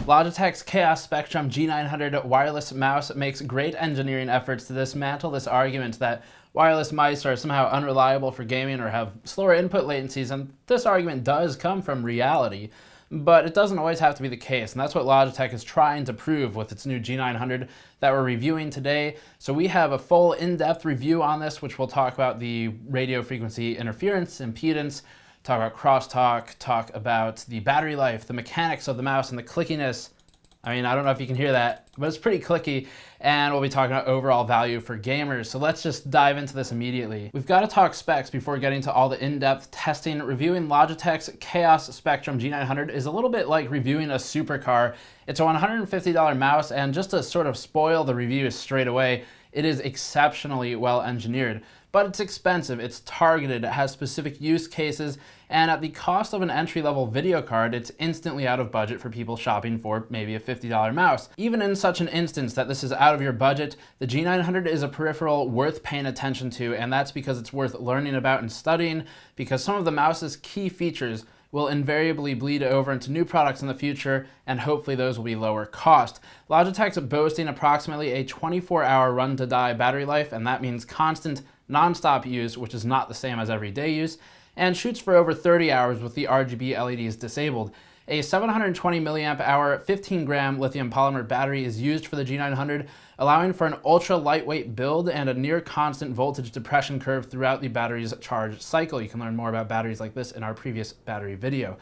Logitech's Chaos Spectrum G900 wireless mouse makes great engineering efforts to dismantle this argument that wireless mice are somehow unreliable for gaming or have slower input latencies, and this argument does come from reality, but it doesn't always have to be the case, and that's what Logitech is trying to prove with its new G900 that we're reviewing today. So we have a full in-depth review on this, which will talk about the radio frequency interference, impedance, talk about crosstalk, talk about the battery life, the mechanics of the mouse, and the clickiness. I mean, I don't know if you can hear that, but it's pretty clicky, and we'll be talking about overall value for gamers. So let's just dive into this immediately. We've got to talk specs before getting to all the in-depth testing. Reviewing Logitech's Chaos Spectrum G900 is a little bit like reviewing a supercar. It's a $150 mouse, and just to sort of spoil the review straight away, it is exceptionally well engineered. But it's expensive, it's targeted, it has specific use cases, and at the cost of an entry-level video card, it's instantly out of budget for people shopping for maybe a $50 mouse. Even in such an instance that this is out of your budget, the G900 is a peripheral worth paying attention to, and that's because it's worth learning about and studying, because some of the mouse's key features will invariably bleed over into new products in the future, and hopefully those will be lower cost. Logitech's boasting approximately a 24-hour run-to-die battery life, and that means constant, non-stop use, which is not the same as everyday use, and shoots for over 30 hours with the RGB LEDs disabled. A 720 milliamp hour, 15-gram lithium polymer battery is used for the G900, allowing for an ultra lightweight build and a near constant voltage depression curve throughout the battery's charge cycle. You can learn more about batteries like this in our previous battery video.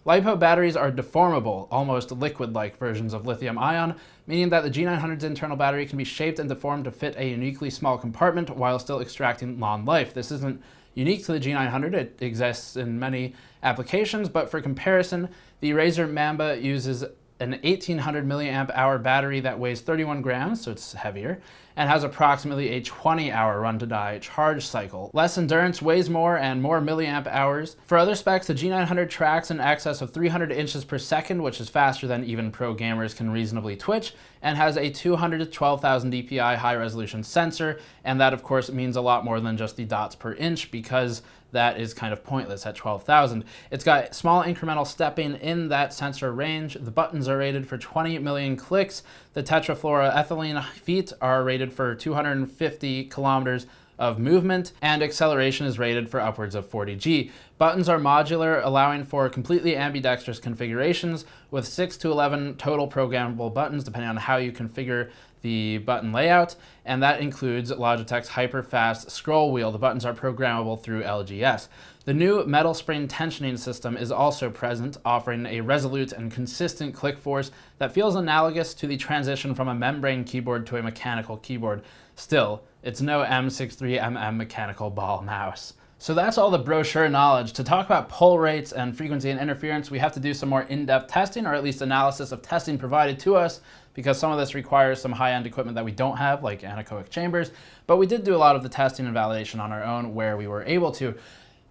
LiPo batteries are deformable, almost liquid-like versions of lithium-ion, meaning that the G900's internal battery can be shaped and deformed to fit a uniquely small compartment while still extracting long life. This isn't unique to the G900, it exists in many applications, but for comparison, the Razer Mamba uses an 1800 milliamp hour battery that weighs 31 grams, so it's heavier, and has approximately a 20-hour run-to-die charge cycle. Less endurance, weighs more, and more milliamp hours. For other specs, the G900 tracks in excess of 300 inches per second, which is faster than even pro gamers can reasonably twitch, and has a 200 to 12,000 dpi high-resolution sensor, and that of course means a lot more than just the dots per inch, because that is kind of pointless at 12,000. It's got small incremental stepping in that sensor range. The buttons are rated for 20 million clicks. The tetrafluoroethylene feet are rated for 250 kilometers of movement, and acceleration is rated for upwards of 40G. Buttons are modular, allowing for completely ambidextrous configurations with 6 to 11 total programmable buttons, depending on how you configure the button layout, and that includes Logitech's hyper-fast scroll wheel. The buttons are programmable through LGS. The new metal spring tensioning system is also present, offering a resolute and consistent click force that feels analogous to the transition from a membrane keyboard to a mechanical keyboard. Still, it's no M63MM mechanical ball mouse. So that's all the brochure knowledge. To talk about pull rates and frequency and interference, we have to do some more in-depth testing, or at least analysis of testing provided to us, because some of this requires some high-end equipment that we don't have, like anechoic chambers, but we did do a lot of the testing and validation on our own where we were able to.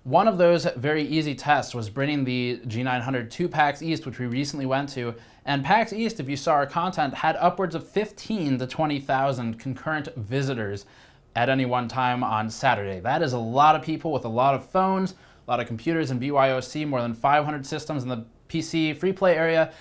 One of those very easy tests was bringing the G900 to PAX East, which we recently went to, and PAX East, if you saw our content, had upwards of 15 to 20,000 concurrent visitors at any one time on Saturday. That is a lot of people with a lot of phones, a lot of computers in BYOC, more than 500 systems in the PC free play area,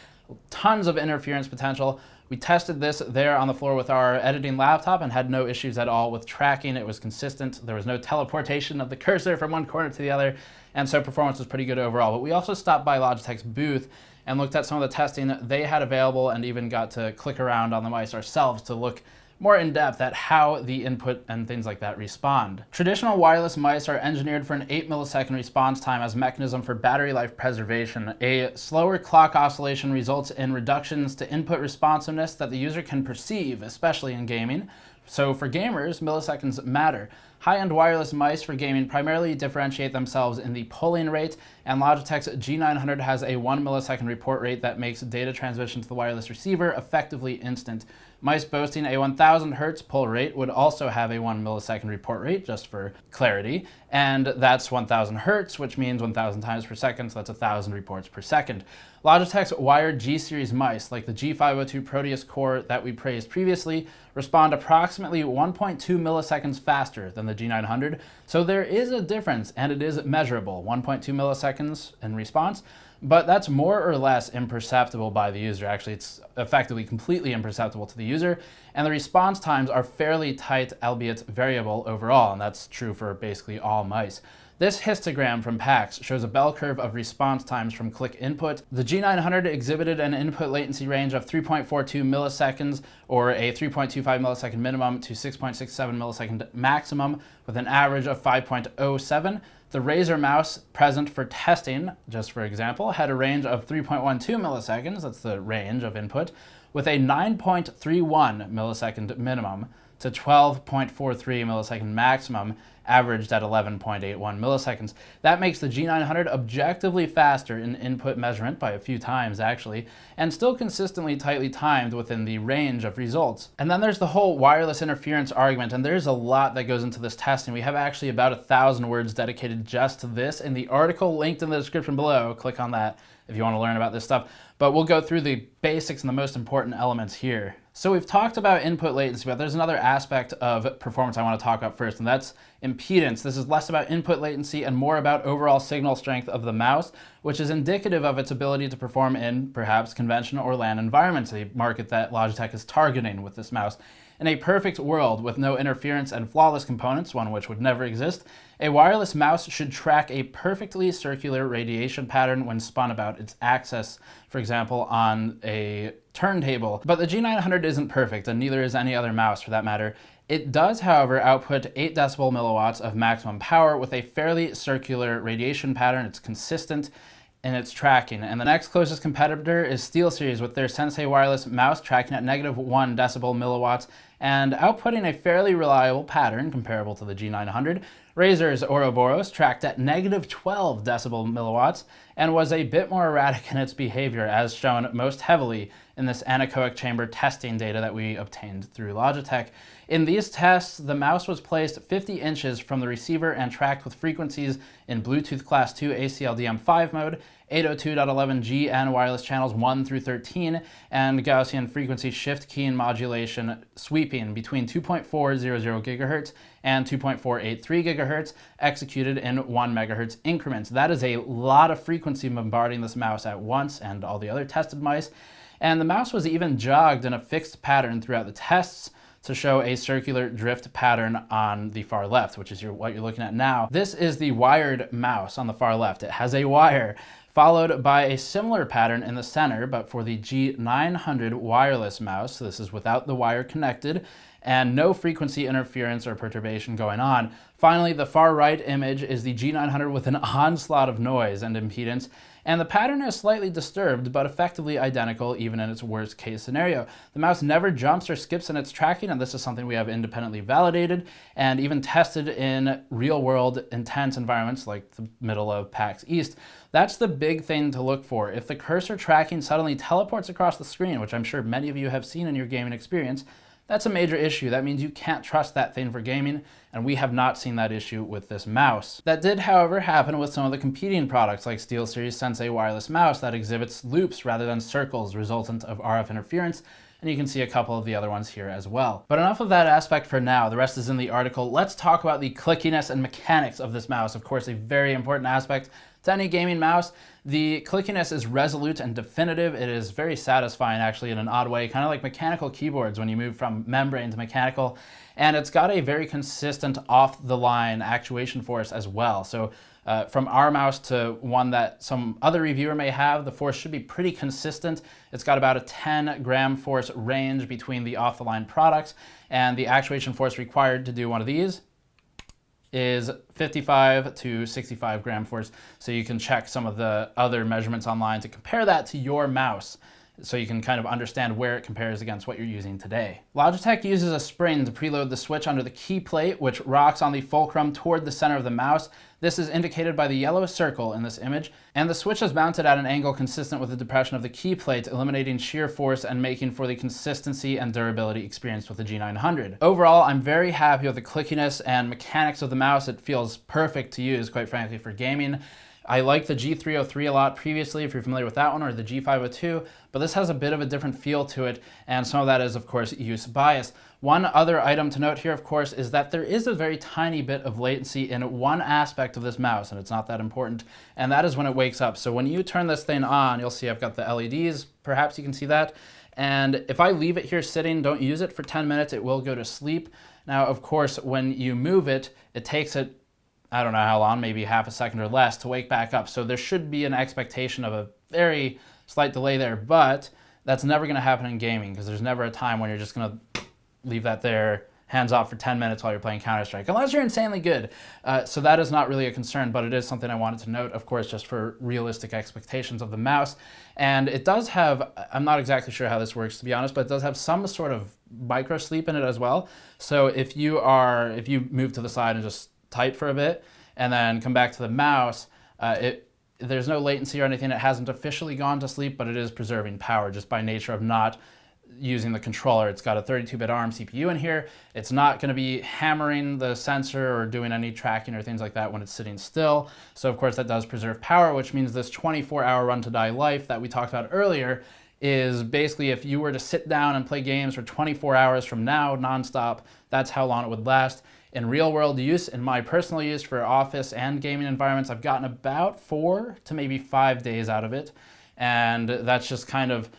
tons of interference potential. We tested this there on the floor with our editing laptop and had no issues at all with tracking. It was consistent. There was no teleportation of the cursor from one corner to the other, and so performance was pretty good overall. But we also stopped by Logitech's booth and looked at some of the testing they had available, and even got to click around on the mice ourselves to look more in depth at how the input and things like that respond. Traditional wireless mice are engineered for an 8 millisecond response time as a mechanism for battery life preservation. A slower clock oscillation results in reductions to input responsiveness that the user can perceive, especially in gaming. So for gamers, milliseconds matter. High-end wireless mice for gaming primarily differentiate themselves in the pulling rate, and Logitech's G900 has a 1 millisecond report rate that makes data transmission to the wireless receiver effectively instant. Mice boasting a 1000 Hertz pull rate would also have a 1 millisecond report rate, just for clarity, and that's 1000 Hertz, which means 1000 times per second, so that's 1000 reports per second. Logitech's wired G-series mice, like the G502 Proteus Core that we praised previously, respond approximately 1.2 milliseconds faster than the G900, so there is a difference, and it is measurable. 1.2 milliseconds in response but that's more or less imperceptible by the user. Actually, it's effectively completely imperceptible to the user, and the response times are fairly tight, albeit variable overall, and that's true for basically all mice. This histogram from PAX shows a bell curve of response times from click input. The G900 exhibited an input latency range of 3.42 milliseconds, or a 3.25 millisecond minimum to 6.67 millisecond maximum, with an average of 5.07. The Razer mouse present for testing, just for example, had a range of 3.12 milliseconds, that's the range of input, with a 9.31 millisecond minimum to 12.43 millisecond maximum, averaged at 11.81 milliseconds. That makes the G900 objectively faster in input measurement by a few times actually, and still consistently tightly timed within the range of results. And then there's the whole wireless interference argument, and there's a lot that goes into this testing. We have actually about 1,000 words dedicated just to this in the article linked in the description below. Click on that if you want to learn about this stuff. But we'll go through the basics and the most important elements here. So we've talked about input latency, but there's another aspect of performance I want to talk about first, and that's impedance. This is less about input latency and more about overall signal strength of the mouse, which is indicative of its ability to perform in perhaps conventional or LAN environments, a market that Logitech is targeting with this mouse. In a perfect world with no interference and flawless components, one which would never exist, a wireless mouse should track a perfectly circular radiation pattern when spun about its axis, for example, on a turntable. But the G900 isn't perfect, and neither is any other mouse for that matter. It does, however, output 8 decibel milliwatts of maximum power with a fairly circular radiation pattern. It's consistent in its tracking. And the next closest competitor is SteelSeries with their Sensei wireless mouse tracking at -1 decibel milliwatts and outputting a fairly reliable pattern comparable to the G900. Razer's Ouroboros tracked at -12 decibel milliwatts and was a bit more erratic in its behavior, as shown most heavily in this anechoic chamber testing data that we obtained through Logitech. In these tests, the mouse was placed 50 inches from the receiver and tracked with frequencies in Bluetooth Class 2 ACL-DM5 mode, 802.11g and wireless channels 1 through 13, and Gaussian frequency shift key modulation sweeping between 2.400 GHz and 2.483 GHz, executed in 1 MHz increments. That is a lot of frequency bombarding this mouse at once and all the other tested mice. And the mouse was even jogged in a fixed pattern throughout the tests to show a circular drift pattern on the far left, which is what you're looking at now. This is the wired mouse on the far left. It has a wire, followed by a similar pattern in the center, but for the G900 wireless mouse. So this is without the wire connected, and no frequency interference or perturbation going on. Finally, the far right image is the G900 with an onslaught of noise and impedance, and the pattern is slightly disturbed, but effectively identical even in its worst case scenario. The mouse never jumps or skips in its tracking, and this is something we have independently validated and even tested in real-world intense environments like the middle of PAX East. That's the big thing to look for. If the cursor tracking suddenly teleports across the screen, which I'm sure many of you have seen in your gaming experience, that's a major issue. That means you can't trust that thing for gaming, and we have not seen that issue with this mouse. That did, however, happen with some of the competing products like SteelSeries Sensei wireless mouse that exhibits loops rather than circles resultant of RF interference, and you can see a couple of the other ones here as well. But enough of that aspect for now. The rest is in the article. Let's talk about the clickiness and mechanics of this mouse. Of course, a very important aspect to any gaming mouse. The clickiness is resolute and definitive. It is very satisfying, actually, in an odd way, kind of like mechanical keyboards when you move from membrane to mechanical. And it's got a very consistent off-the-line actuation force as well. So from our mouse to one that some other reviewer may have, the force should be pretty consistent. It's got about a 10 gram force range between the off-the-line products, and the actuation force required to do one of these is 55 to 65 gram force. So you can check some of the other measurements online to compare that to your mouse, so you can kind of understand where it compares against what you're using today. Logitech uses a spring to preload the switch under the key plate, which rocks on the fulcrum toward the center of the mouse. This is indicated by the yellow circle in this image, and the switch is mounted at an angle consistent with the depression of the key plate, eliminating shear force and making for the consistency and durability experienced with the G900. Overall, I'm very happy with the clickiness and mechanics of the mouse. It feels perfect to use, quite frankly, for gaming. I like the G303 a lot previously, if you're familiar with that one, or the G502, but this has a bit of a different feel to it, and some of that is, of course, use bias. One other item to note here, of course, is that there is a very tiny bit of latency in one aspect of this mouse, and it's not that important, and that is when it wakes up. So when you turn this thing on, you'll see I've got the LEDs, perhaps you can see that, and if I leave it here sitting, don't use it for 10 minutes, it will go to sleep. Now, of course, when you move it, it takes it, I don't know how long, maybe half a second or less to wake back up. So there should be an expectation of a very slight delay there, but that's never going to happen in gaming because there's never a time when you're just going to leave that there, hands off for 10 minutes while you're playing Counter-Strike, unless you're insanely good. So that is not really a concern, but it is something I wanted to note, of course, just for realistic expectations of the mouse. And it does have, I'm not exactly sure how this works to be honest, but it does have some sort of micro sleep in it as well. So if you move to the side and just type for a bit and then come back to the mouse, there's no latency or anything. It hasn't officially gone to sleep, but it is preserving power just by nature of not using the controller. It's got a 32-bit ARM CPU in here. It's not going to be hammering the sensor or doing any tracking or things like that when it's sitting still. So of course that does preserve power, which means this 24-hour run to die life that we talked about earlier is basically if you were to sit down and play games for 24 hours from now nonstop, that's how long it would last. In real world use, in my personal use for office and gaming environments, I've gotten about 4 to maybe 5 days out of it. And that's just kind of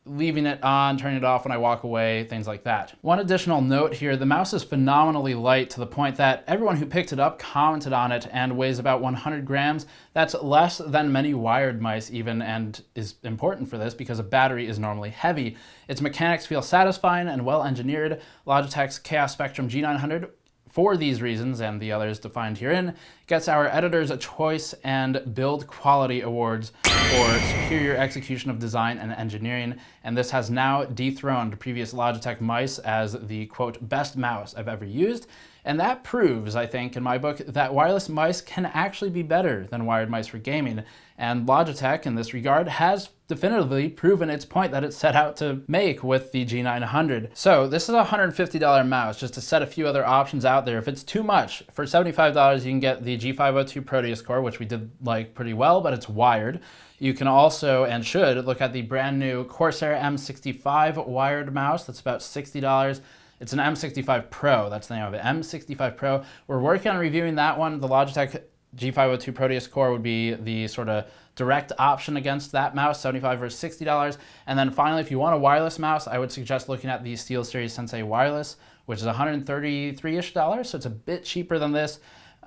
leaving it on, turning it off when I walk away, things like that. One additional note here, the mouse is phenomenally light to the point that everyone who picked it up commented on it and weighs about 100 grams. That's less than many wired mice even, and is important for this because a battery is normally heavy. Its mechanics feel satisfying and well engineered. Logitech's Chaos Spectrum G900, for these reasons and the others defined herein, gets our editors a choice and build quality awards for superior execution of design and engineering, and this has now dethroned previous Logitech mice as the, quote, best mouse I've ever used. And that proves, I think, in my book, that wireless mice can actually be better than wired mice for gaming. And Logitech, in this regard, has definitively proven its point that it set out to make with the G900. So this is a $150 mouse, just to set a few other options out there. If it's too much, for $75 you can get the G502 Proteus core, which we did like pretty well, but it's wired. You can also, and should, look at the brand new Corsair M65 wired mouse. That's about $60. It's an M65 Pro, that's the name of it, M65 Pro. We're working on reviewing that one. The Logitech G502 Proteus core would be the sort of direct option against that mouse, $75 versus $60. And then finally, if you want a wireless mouse, I would suggest looking at the SteelSeries Sensei Wireless, which is $133-ish, so it's a bit cheaper than this,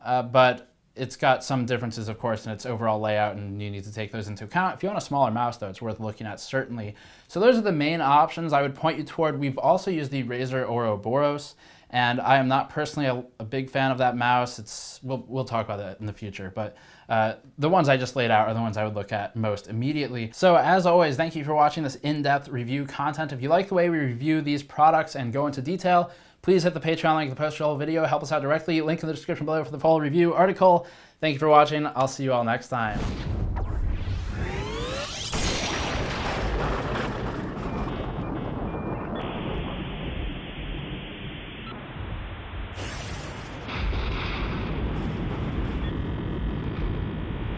but it's got some differences, of course, in its overall layout, and you need to take those into account. If you want a smaller mouse, though, it's worth looking at, certainly. So those are the main options I would point you toward. We've also used the Razer Ouroboros, and I am not personally a big fan of that mouse. We'll talk about that in the future, but the ones I just laid out are the ones I would look at most immediately. So as always, thank you for watching this in-depth review content. If you like the way we review these products and go into detail, please hit the Patreon link in the post for the whole video. Help us out directly. Link in the description below for the full review article. Thank you for watching. I'll see you all next time.